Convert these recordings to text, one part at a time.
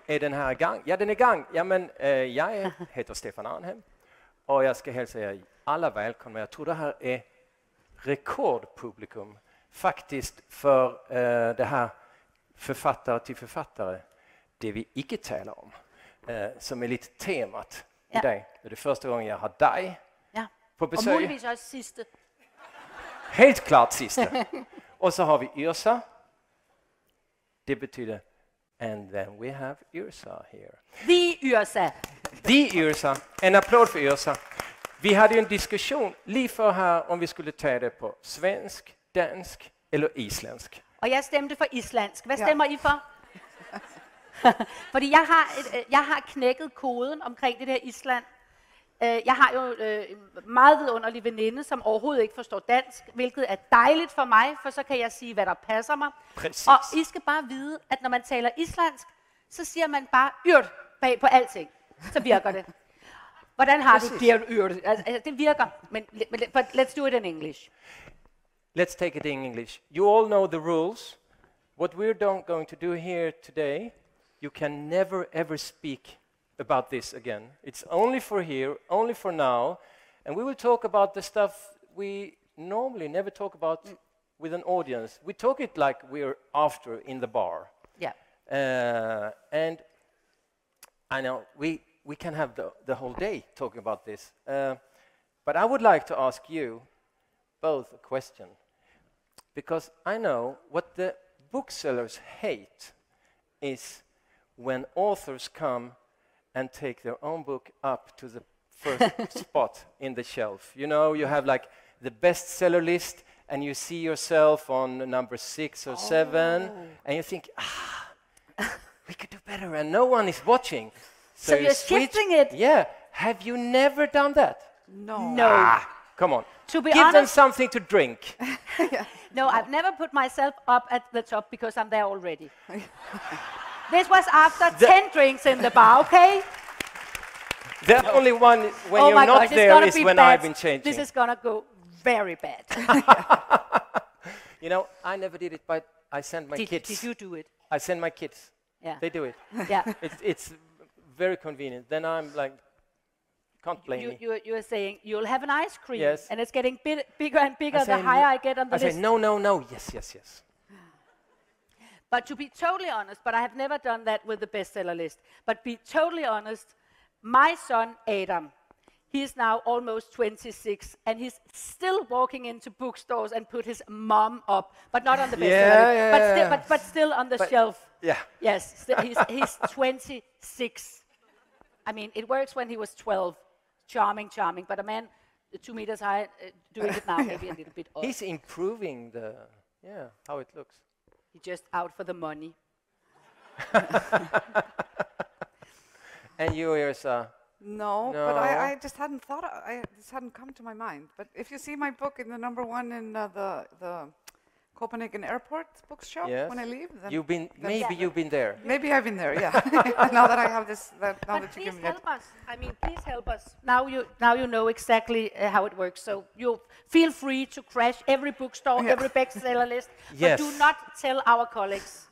är den här igång? Ja, den är igång. Ja, men jag heter Stefan Ahnhem och jag ska hälsa er alla välkomna. Jag tror det här är rekordpublikum faktiskt för det här författare till författare, det vi ikke talar om, som är lite temat idag. Det är det första gången jag har dig på besök. Och möjligtvis också sista. Helt klart sista. Och så har vi Yrsa. Det betyder and then we have Yrsa here. The Yrsa. The Yrsa. En applåd för Yrsa. Vi hade ju en diskussion lige för här om vi skulle ta det på svensk, dansk eller isländsk. Och jag stämde för isländsk. Vad stämmer I för? Fordi jeg har knækket koden omkring det der Island. Jeg har jo meget vidunderlig veninde, som overhovedet ikke forstår dansk, hvilket er dejligt for mig, for så kan jeg sige, hvad der passer mig. Præcis. Og I skal bare vide, at når man taler islandsk, så siger man bare yrt bag på alting. Så virker det. Hvordan har du det yrt? Altså, det virker, men but let's do it in English. Let's take it in English. You all know the rules. What we're going to do here today, you can never ever speak about this again. It's only for here, only for now, and we will talk about the stuff we normally never talk about with an audience. We talk it like we're after in the bar. Yeah. And I know we can have the whole day talking about this, but I would like to ask you both a question, because I know what the booksellers hate is when authors come and take their own book up to the first spot in the shelf. You know, you have like the bestseller list and you see yourself on number 6 or 7 and you think, we could do better and no one is watching. So you're shifting it? Yeah. Have you never done that? No. Come on. To be Give honest, them something to drink. No, I've never put myself up at the top because I'm there already. This was after 10 drinks in the bar, okay? The only one when oh you're not gosh, there is when bad. I've been changing. This is gonna go very bad. You know, I never did it, but I send my kids. Did you do it? I send my kids. Yeah. They do it. Yeah. It's very convenient. Then I'm like, can't blame me. You are saying you'll have an ice cream, yes. and it's getting bigger and bigger the higher I get on the list. I say no. Yes. But to be totally honest, but I have never done that with the bestseller list. But be totally honest, my son Adam, he's now almost 26, and he's still walking into bookstores and put his mom up, but not on the bestseller list, but still on the shelf. Yeah. Yes, he's 26. I mean, it works when he was 12. Charming, but a man 2 meters high doing it now maybe a little bit odd. He's improving how it looks. He's just out for the money. And you, Yrsa? No, but I just hadn't thought. This hadn't come to my mind. But if you see my book in the number 1 in the Copenhagen Airport bookshelf when I leave, then you've been there. Maybe I've been there. Yeah. Now that I have this, that you give me help us. I mean, please help us. Now you know exactly how it works. So you feel free to crash every bookstore, every bestseller list, but do not tell our colleagues.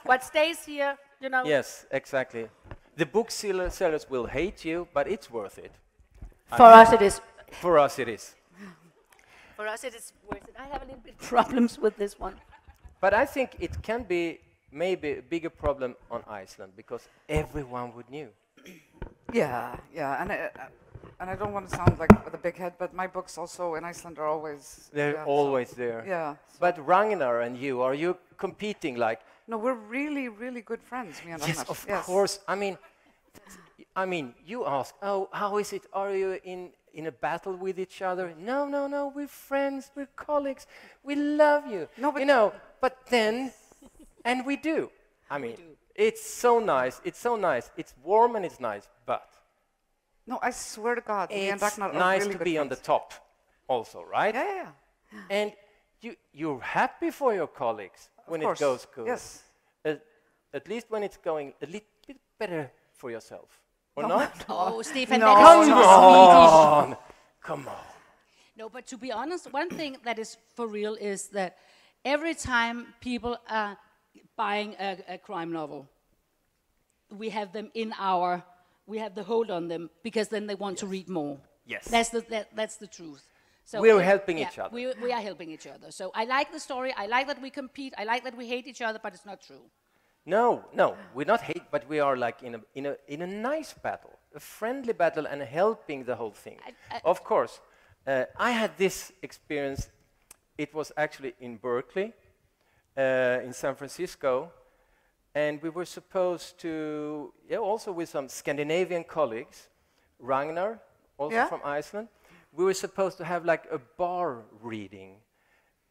What stays here, you know. Yes, exactly. The booksellers will hate you, but it's worth it. For us, it is. For us, it is. For us, it is worth it. I have a little bit problems with this one. But I think it can be maybe a bigger problem on Iceland because everyone would know. Yeah, and I don't want to sound like with a big head, but my books also in Iceland are always always there. Yeah. But Ragnar and you, are you competing like? No, we're really, really good friends, me and Ragnar. Yes, of course. I mean, you ask, how is it? Are you in a battle with each other? No, we're friends, we're colleagues, we love you. No, but you know, but then, and we do. I mean, it's so nice, it's warm and it's nice, but no, I swear to God, me and Ragnar are nice really to good be friends. on the top also, right? Yeah. And you're happy for your colleagues when it goes good. Yes. At least when it's going a little bit better for yourself. Or not? Oh, Stefan, no. that is too Swedish. Come on. No, but to be honest, one thing that is for real is that every time people are buying a crime novel, we have them we have the hold on them, because then they want to read more. Yes. That's the truth. So We're helping each other. We are helping each other. So I like the story. I like that we compete. I like that we hate each other, but it's not true. No, we're not hate, but we are like in a nice battle, a friendly battle, and helping the whole thing. Of course, I had this experience. It was actually in Berkeley, in San Francisco, and we were supposed to, also with some Scandinavian colleagues, Ragnar, also from Iceland, we were supposed to have like a bar reading.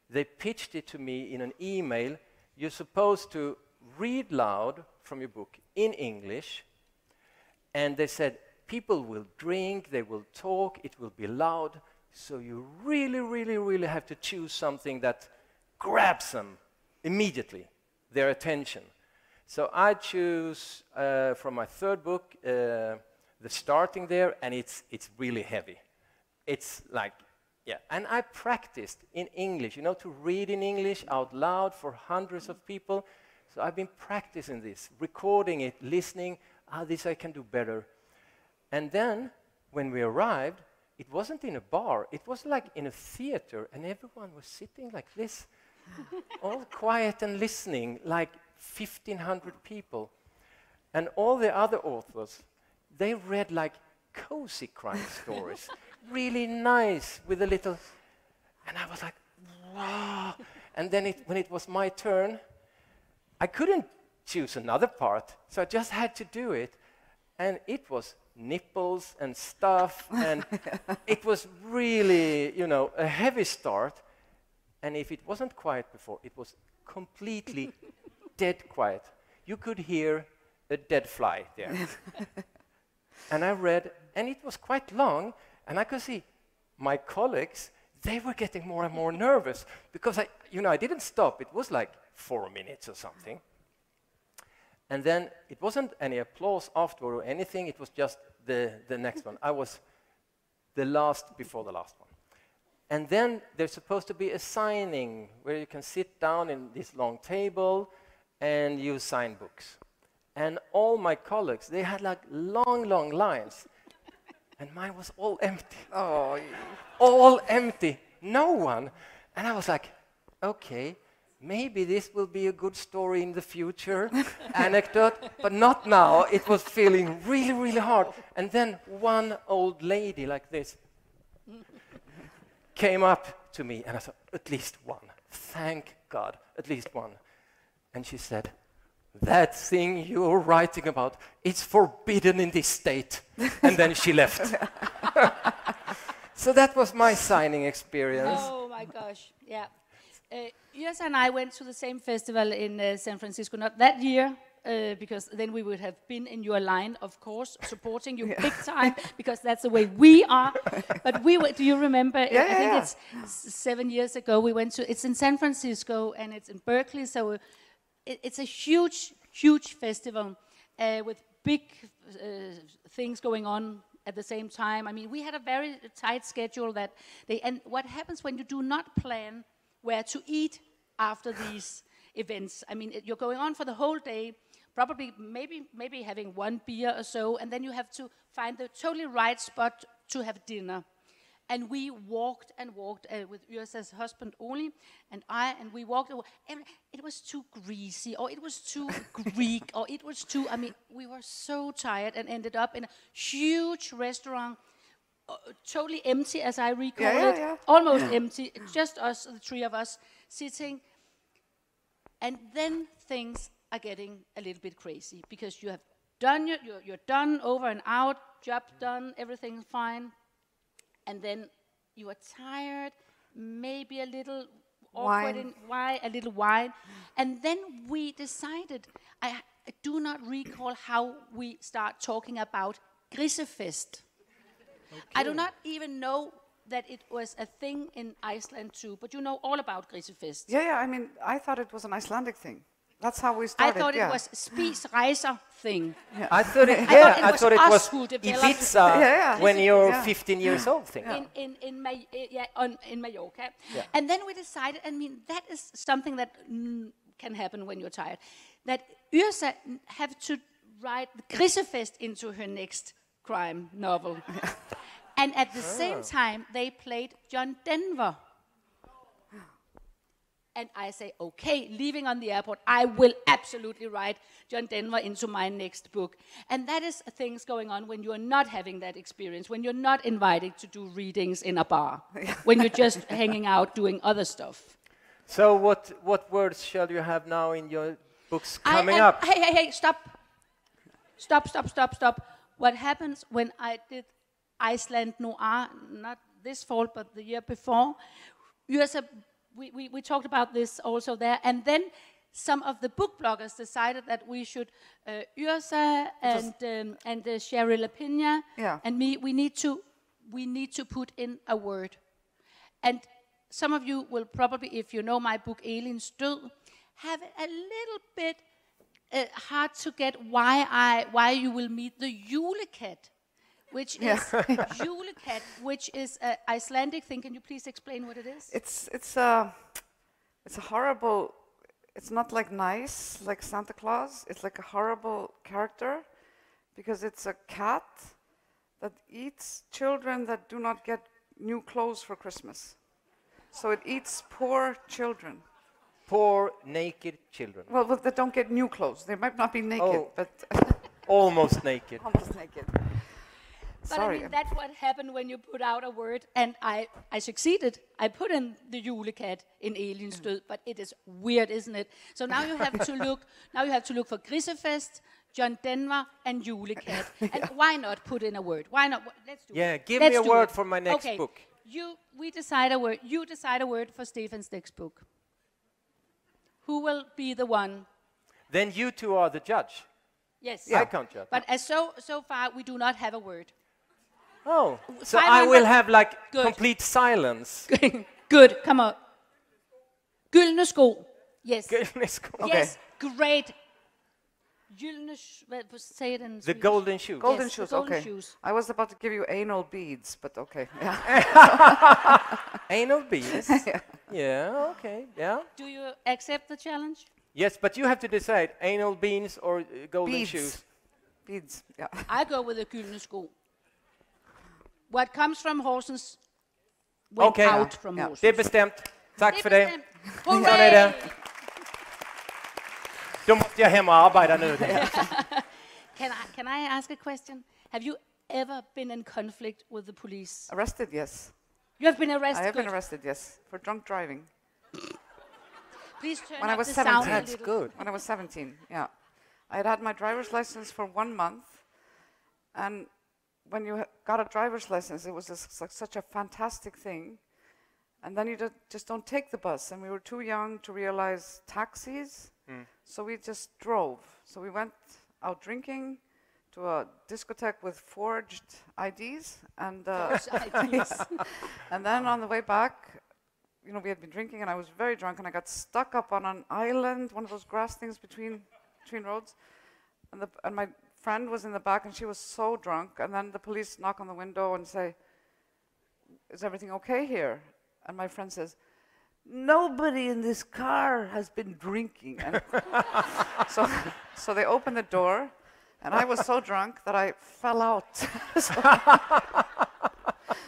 They pitched it to me in an email. You're supposed to read loud from your book in English, and they said people will drink, they will talk, it will be loud, so you really, really, really have to choose something that grabs them immediately, their attention. So I choose from my third book the starting there, and it's really heavy. It's like, and I practiced in English, to read in English out loud for hundreds of people. So I've been practicing this, recording it, listening, this I can do better. And then, when we arrived, it wasn't in a bar, it was like in a theater, and everyone was sitting like this, all quiet and listening, like 1,500 people. And all the other authors, they read like cozy crime stories, really nice, with a little, and I was like, wow. And then when it was my turn, I couldn't choose another part, so I just had to do it. And it was nipples and stuff, and it was really, a heavy start. And if it wasn't quiet before, it was completely dead quiet. You could hear a dead fly there. And I read, and it was quite long, and I could see my colleagues, they were getting more and more nervous, because I didn't stop. It was like 4 minutes or something. And then it wasn't any applause afterward or anything, it was just the next one. I was the last before the last one. And then there's supposed to be a signing where you can sit down in this long table and you sign books. And all my colleagues, they had like long, long lines. And mine was all empty. Oh, all empty, no one. And I was like, okay, maybe this will be a good story in the future, anecdote, but not now. It was feeling really, really hard. And then one old lady like this came up to me, and I thought, at least one. Thank God, at least one. And she said, that thing you're writing about, it's forbidden in this state. And then she left. So that was my signing experience. Oh my gosh, yeah. Yrsa and I went to the same festival in San Francisco, not that year, because then we would have been in your line, of course, supporting you big time, because that's the way we are. But we were, do you remember? I think it's 7 years ago. We went to, it's in San Francisco and it's in Berkeley, so it's a huge, huge festival with big things going on at the same time. I mean, we had a very tight schedule that and what happens when you do not plan where to eat after these events? I mean, you're going on for the whole day, probably maybe having one beer or so, and then you have to find the totally right spot to have dinner. And we walked and walked with Yrsa's husband only, and we walked, and it was too greasy, or it was too Greek, or it was too, I mean, we were so tired and ended up in a huge restaurant, totally empty, as I recall it, almost empty, just us, the three of us, sitting. And then things are getting a little bit crazy, because you have done, you're done, over and out, job done, everything's fine. And then you are tired, maybe a little awkward in wine, a little wine. And then we decided, I do not recall how we start talking about Grisefest. Okay. I do not even know that it was a thing in Iceland too, but you know all about Grisefest. Yeah, I mean, I thought it was an Icelandic thing. That's how we started. I thought it was Spisreiser thing. Yeah. I thought it was Ibiza when you're 15 years old thing. In Mallorca. Yeah. And then we decided, I mean, that is something that can happen when you're tired, that Yrsa have to write Grisefest into her next crime novel. And at the same time, they played John Denver. And I say, okay, leaving on the airport, I will absolutely write John Denver into my next book. And that is things going on when you're not having that experience, when you're not invited to do readings in a bar, when you're just hanging out doing other stuff. So what words shall you have now in your books coming up? Hey, stop. Stop. What happens when I did Iceland Noir, not this fall, but the year before, Yrsa, we talked about this also there, and then some of the book bloggers decided that we should, Yrsa and Sherry Lapina and me, we need to put in a word. And some of you will probably, if you know my book Elins Død, have it a little bit hard to get why you will meet the julekat, which is julekat, which is an Icelandic thing. Can you please explain what it is? It's a horrible. It's not like nice, like Santa Claus. It's like a horrible character, because it's a cat that eats children that do not get new clothes for Christmas. So it eats poor children. Poor naked children. Well, they don't get new clothes. They might not be naked, but almost naked. Almost naked. But I mean, that's what happened when you put out a word, and I succeeded. I put in the julekat in Elins Død, but it is weird, isn't it? So now you have to look. Now you have to look for Grisefest, John Denver, and julekat. And why not put in a word? Why not? Let's do it. Yeah, give me a word for my next book. We decide a word. You decide a word for Stefan's next book. Who will be the one? Then you two are the judge. Yes. I can't judge. But as so far, we do not have a word. Oh, so I will have like complete silence. Good, come on. Gyldne sko. Yes. Gyldne sko. Okay. Yes, great. Gyldne, say it in Swedish. The golden shoes. Golden yes, shoes, golden okay. shoes. I was about to give you anal beads, but okay. Yeah. Anal beads? Yeah, okay, yeah. Do you accept the challenge? Yes, but you have to decide, anal beans or golden shoes. Beads, yeah. I go with the gyldne sko. What comes from Horsens went out from Horsens. Det är bestämt. Tack för det. Hurray! Då måste jag hem och arbeta nu. Can I ask a question? Have you ever been in conflict with the police? Arrested, yes. You have been arrested? I have been arrested, yes, for drunk driving. Please turn when up I was the 17. sound a That's little. good. When I was 17, yeah. I had my driver's license for 1 month, and when you got a driver's license, it was such a fantastic thing. And then you just don't take the bus. And we were too young to realize taxis, so we just drove. So we went out drinking to a discotheque with forged IDs. And, and then on the way back, you know, we had been drinking, and I was very drunk, and I got stuck up on an island, one of those grass things between roads. And my friend was in the back, and she was so drunk, and then the police knock on the window and say, "Is everything okay here?" And my friend says, "Nobody in this car has been drinking." And so they opened the door, and I was so drunk that I fell out.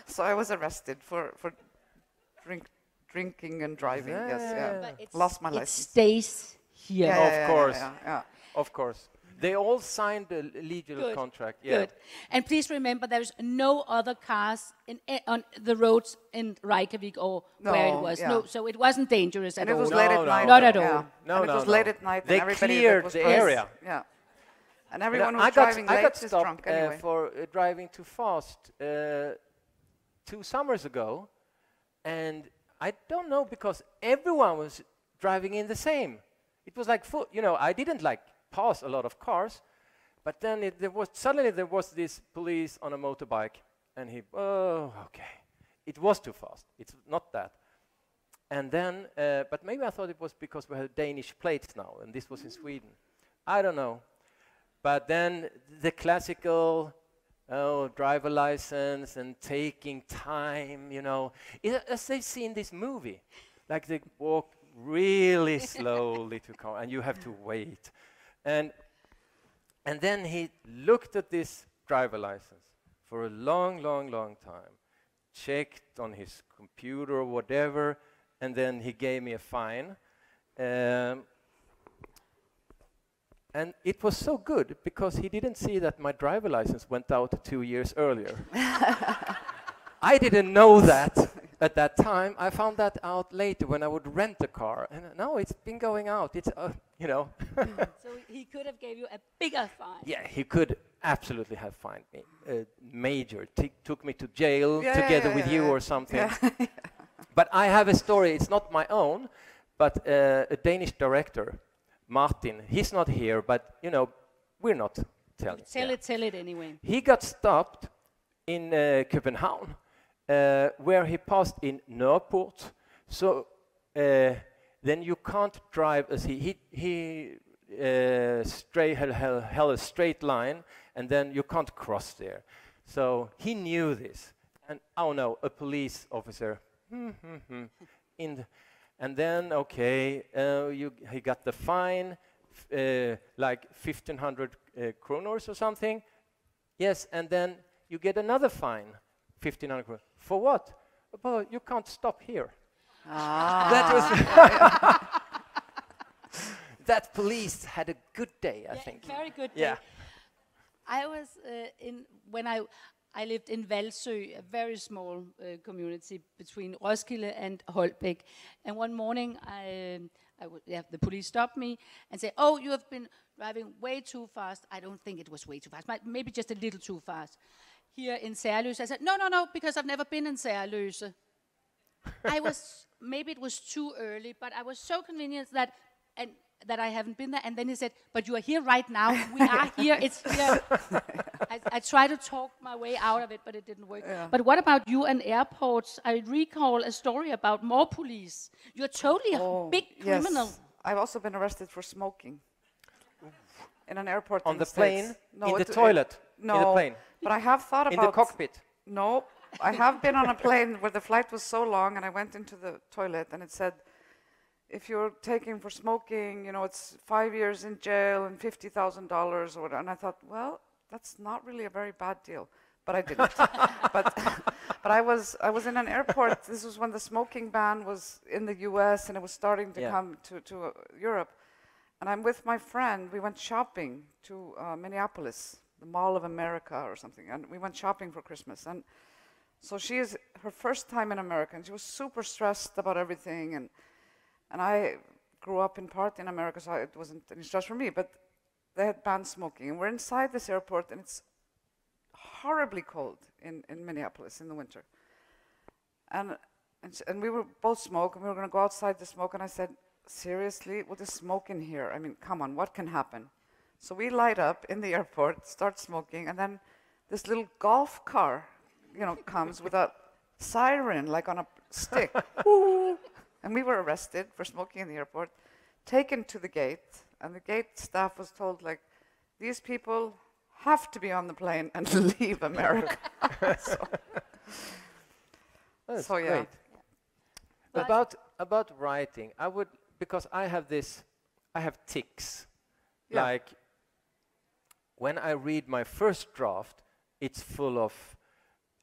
So I was arrested for drinking and driving. Yes. Lost my license. It stays here. Of course. Yeah. Of course. They all signed a legal contract. Yeah. Good. And please remember, there's no other cars on the roads in Reykjavik or where it was. No, so it wasn't dangerous at all. And it was late at night. Not at all. Yeah. No, it was late at night. They and everybody cleared was the present. area. Yeah. And everyone who was driving late is drunk anyway. For driving too fast 2 summers ago, and I don't know, because everyone was driving in the same. It was like I didn't pass a lot of cars, but then suddenly there was this police on a motorbike, and it was too fast. It's not that. And then, but maybe I thought it was because we had Danish plates now, and this was in Sweden. I don't know. But then the classical driver license and taking time, as they see in this movie, like they walk really slowly to car, and you have to wait. And And then he looked at this driver license for a long, long, long time, checked on his computer or whatever, and then he gave me a fine. And it was so good because he didn't see that my driver license went out 2 years earlier. I didn't know that at that time. I found that out later when I would rent a car. And no, it's been going out. It's, you know. So he could have gave you a bigger fine. Yeah, he could absolutely have fined me. Major. Took me to jail together with you or something. Yeah. But I have a story. It's not my own, but a Danish director, Martin. He's not here, but, you know, we're not telling. Tell it anyway. He got stopped in Copenhagen, where he passed in Nørreport. So then you can't drive as he held a straight line, and then you can't cross there. So he knew this, and oh no, a police officer. And then he got the fine, like 1,500 kronors or something. Yes, and then you get another fine, 1,500 kronor. For what? Well, you can't stop here. That was that police had a good day, I think. Very good day. Yeah. I was when I lived in Valsø, a very small community between Roskilde and Holbæk. And one morning, the police stopped me and said, "Oh, you have been driving way too fast." I don't think it was way too fast, maybe just a little too fast. Here in Særløse, I said, no, because I've never been in Særløse. Maybe it was too early, but I was so convinced that I haven't been there. And then he said, "But you are here right now. We are here. It's here." I tried to talk my way out of it, but it didn't work. Yeah. But what about you and airports? I recall a story about more police. You're totally a big criminal. Yes. I've also been arrested for smoking in an airport. On in the States. plane? No, in the toilet? No, in the plane? But I have thought about... In the cockpit? No, I have been on a plane where the flight was so long and I went into the toilet and it said, if you're taking for smoking, you know, it's 5 years in jail and $50,000 or whatever. And I thought, well, that's not really a very bad deal. But I didn't. but I was in an airport. This was when the smoking ban was in the US and it was starting to come to Europe. And I'm with my friend. We went shopping to Minneapolis, the Mall of America or something. And we went shopping for Christmas. And so she is her first time in America. And she was super stressed about everything. And I grew up in part in America, so it wasn't any stress for me. But they had banned smoking. And we're inside this airport, and it's horribly cold in Minneapolis in the winter. And we were both smoke, and we were going to go outside to smoke. And I said, seriously, with the smoke in here? I mean, come on, what can happen? So we light up in the airport, start smoking, and then this little golf car, you know, comes with a siren, like on a stick. And we were arrested for smoking in the airport, taken to the gate, and the gate staff was told, like, these people have to be on the plane and leave America. That's yeah. great. About writing, I would, because I have tics. Yeah. Like, when I read my first draft, it's full of,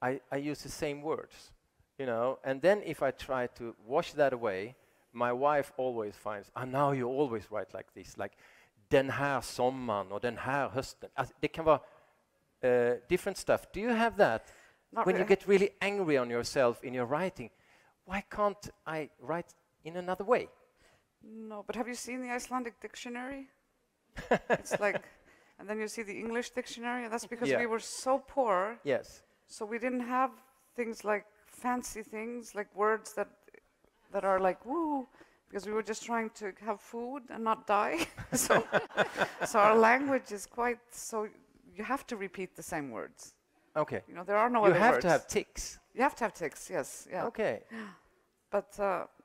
I use the same words, you know, and then if I try to wash that away, my wife always finds, now you always write like this, like, den här sommaren or den här hösten. Det kan vara different stuff. Do you have that? Not when really. you get really angry on yourself in your writing, why can't I write in another way? No, but have you seen the Icelandic dictionary? It's like, and then you see the English dictionary, and that's because we were so poor. Yes. So we didn't have things like fancy things, like words that are like, woo, because we were just trying to have food and not die. so our language is quite, so you have to repeat the same words. Okay. You know, there are no you other have words. to have tics. You have to have tics, yes. Yeah. Okay. But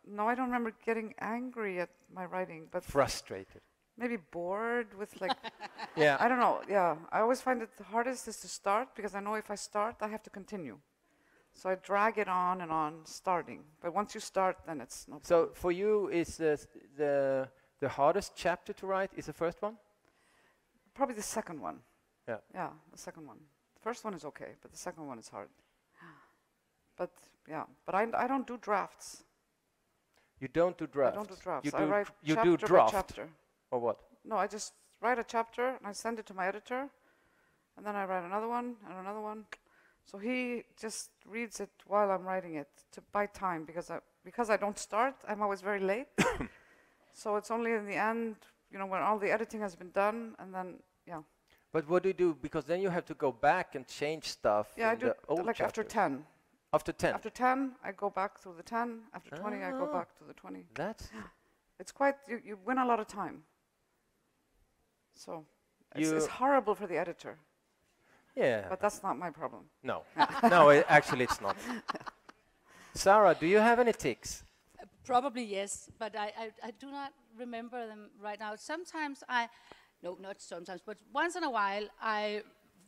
no, I don't remember getting angry at my writing, but frustrated. Maybe bored with like, yeah. I don't know, yeah. I always find it the hardest is to start, because I know if I start, I have to continue. So I drag it on and on, starting. But once you start, then it's no problem. So for you, is the hardest chapter to write is the first one? probably the second one. Yeah. Yeah, the second one. The first one is okay, but the second one is hard. But yeah, but I don't do drafts. You don't do drafts? I don't do drafts. You I do, write you chapter do draft? by chapter. Or what? No, I just write a chapter and I send it to my editor, and then I write another one and another one. So he just reads it while I'm writing it to buy time, because I don't start, I'm always very late. So it's only in the end, when all the editing has been done, and then, yeah. But what do you do? Because then you have to go back and change stuff. Yeah, I in do the old like after chapters. 10. After 10? After 10, I go back through the 10. After 20, I go back to the 20. That's... It's quite, you win a lot of time. So it's horrible for the editor. Yeah. But that's not my problem. No. No, actually it's not. Sara, do you have any tics? Probably yes, but I do not remember them right now. Sometimes no, not sometimes, but once in a while I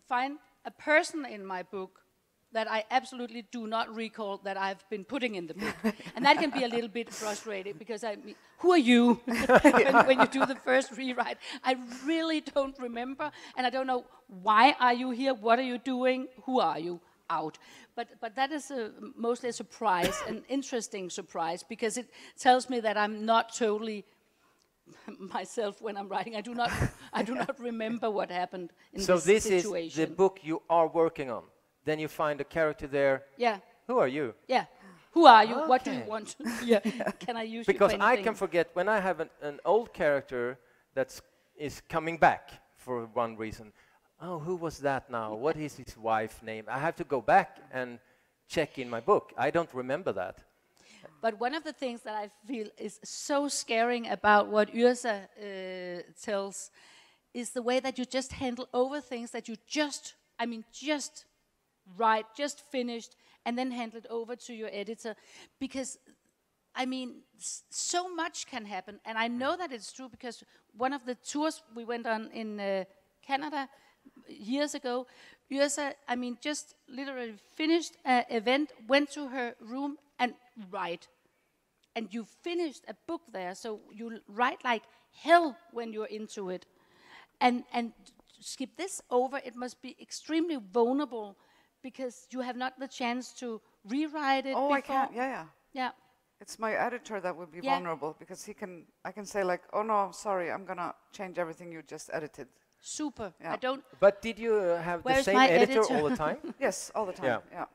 find a person in my book that I absolutely do not recall that I've been putting in the book. And that can be a little bit frustrating, because who are you when you do the first rewrite? I really don't remember, and I don't know, why are you here, what are you doing, who are you? Out. But that is mostly a surprise, an interesting surprise, because it tells me that I'm not totally myself when I'm writing. I do not remember what happened in this situation. So this is the book you are working on. Then you find a character there. Yeah. Who are you? Yeah. Who are you? Okay. What do you want? Yeah. Can I use because you for I anything? can forget when I have an old character that is coming back for one reason. Oh, who was that now? What is his wife's name? I have to go back and check in my book. I don't remember that. But one of the things that I feel is so scaring about what Yrsa tells is the way that you just handle over things that you just write, just finished, and then hand it over to your editor. Because, so much can happen. And I know that it's true, because one of the tours we went on in Canada years ago, Yrsa, just literally finished an event, went to her room and write. And you finished a book there, so you write like hell when you're into it. And skip this over, it must be extremely vulnerable, because you have not the chance to rewrite it before. I can't, yeah. Yeah. It's my editor that would be vulnerable, because I can say like, oh no, sorry, I'm gonna change everything you just edited. Super. Yeah. I don't. But did you have the Where's same my editor editor? all the time? Yes, all the time. Yeah.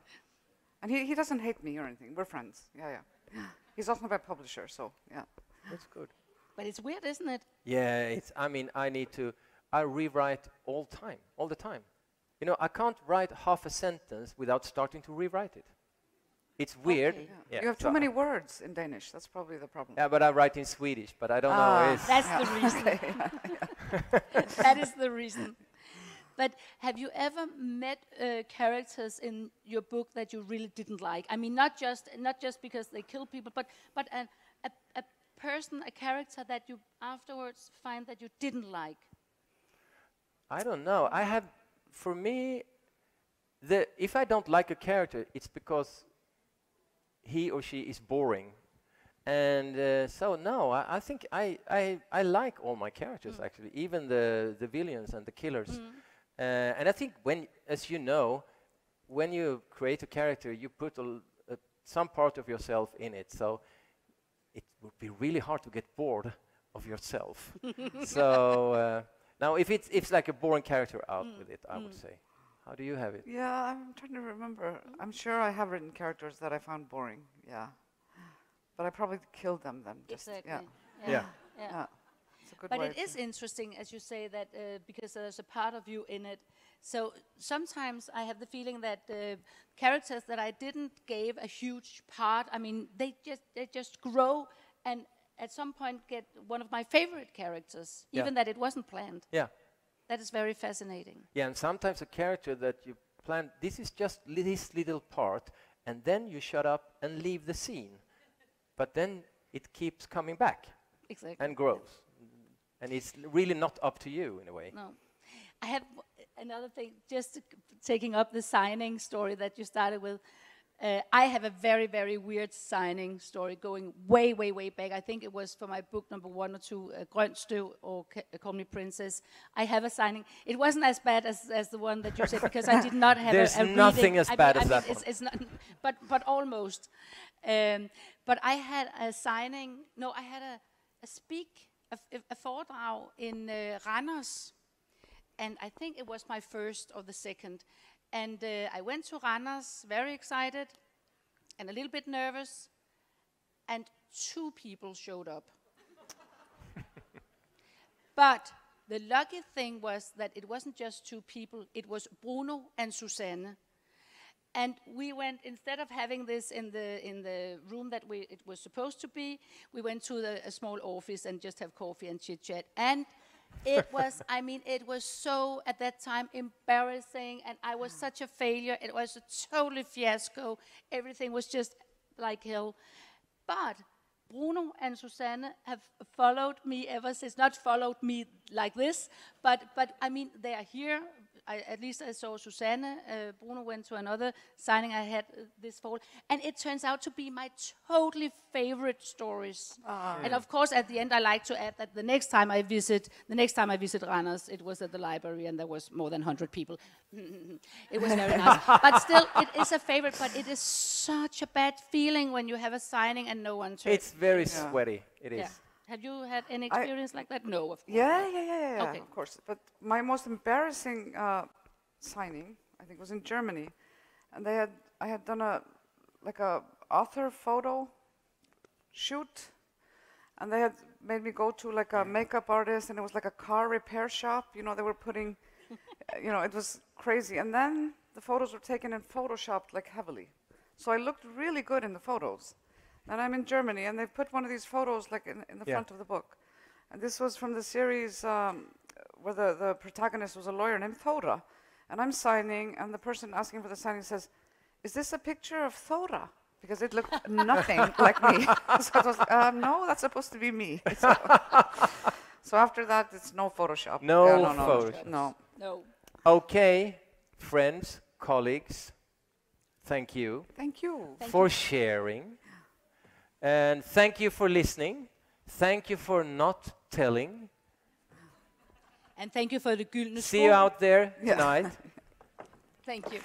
And he doesn't hate me or anything. We're friends. Yeah. He's also my publisher, so yeah. That's good. But it's weird, isn't it? Yeah, I rewrite all the time. I can't write half a sentence without starting to rewrite it. It's weird. Okay. Yeah. You have too many words in Danish. That's probably the problem. Yeah, but I write in Swedish, but I don't know. That's the reason. That is the reason. But have you ever met characters in your book that you really didn't like? Not just because they kill people, but a person, a character that you afterwards find that you didn't like? I don't know. For me, if I don't like a character, it's because he or she is boring. And I think I like all my characters, actually, even the villains and the killers. And I think as you know, when you create a character, you put some part of yourself in it. So it would be really hard to get bored of yourself. So now, if it's like a boring character, out with it, I would say. How do you have it? Yeah, I'm trying to remember. I'm sure I have written characters that I found boring. Yeah. But I probably killed them then. Exactly. Yeah. It's a good But way it is interesting, as you say, that because there's a part of you in it. So sometimes I have the feeling that characters that I didn't give a huge part, they just grow and at some point get one of my favorite characters, even that it wasn't planned. Yeah. That is very fascinating. Yeah, and sometimes a character that you plan, this is just this little part, and then you shut up and leave the scene. But then it keeps coming back. Exactly. And grows. And it's really not up to you, in a way. No. I have another thing, just taking up the signing story that you started with. I have a very, very weird signing story going way, way, way back. I think it was for my book number 1 or 2, Grønt Støv or Call Me Princess. I have a signing. It wasn't as bad as the one that you said, because I did not have There's a nothing reading. as bad as that it's not, but almost. But I had a signing. No, I had a foredrag in Randers, and I think it was my first or the second. And I went to Randers, very excited and a little bit nervous, and 2 people showed up. But the lucky thing was that it wasn't just 2 people, it was Bruno and Susanne. And we went, instead of having this in the room that it was supposed to be, we went to a small office and just have coffee and chit-chat. And it was, I mean, it was so, at that time, embarrassing, and I was such a failure. It was a total fiasco. Everything was just like hell. But Bruno and Susanne have followed me ever since. Not followed me like this, but I mean, they are here. At least I saw Susanne. Bruno went to another signing I had this fall. And it turns out to be my totally favorite stories. And of course, at the end, I like to add that the next time I visit Randers, it was at the library, and there was more than 100 people. It was very nice. But still, it is a favorite, but it is such a bad feeling when you have a signing and no one turns. It's very sweaty. It is. Yeah. Have you had any experience like that? No, of course. Yeah, Okay. of course. But my most embarrassing signing, I think, was in Germany, and I had done a author photo shoot, and they had made me go to like a makeup artist, and it was like a car repair shop. You know, they were putting, you know, it was crazy. And then the photos were taken and photoshopped like heavily, so I looked really good in the photos. And I'm in Germany, and they put one of these photos like in the front of the book. And this was from the series where the protagonist was a lawyer named Thora. And I'm signing, and the person asking for the signing says, "Is this a picture of Thora?" Because it looked nothing like me. So I was like, no, that's supposed to be me. So after that, it's no Photoshop. No Yeah, Photoshop. No. Okay, friends, colleagues, thank you. Thank you. For sharing. And thank you for listening. Thank you for not telling. And thank you for the gyldne See you out there tonight. Thank you.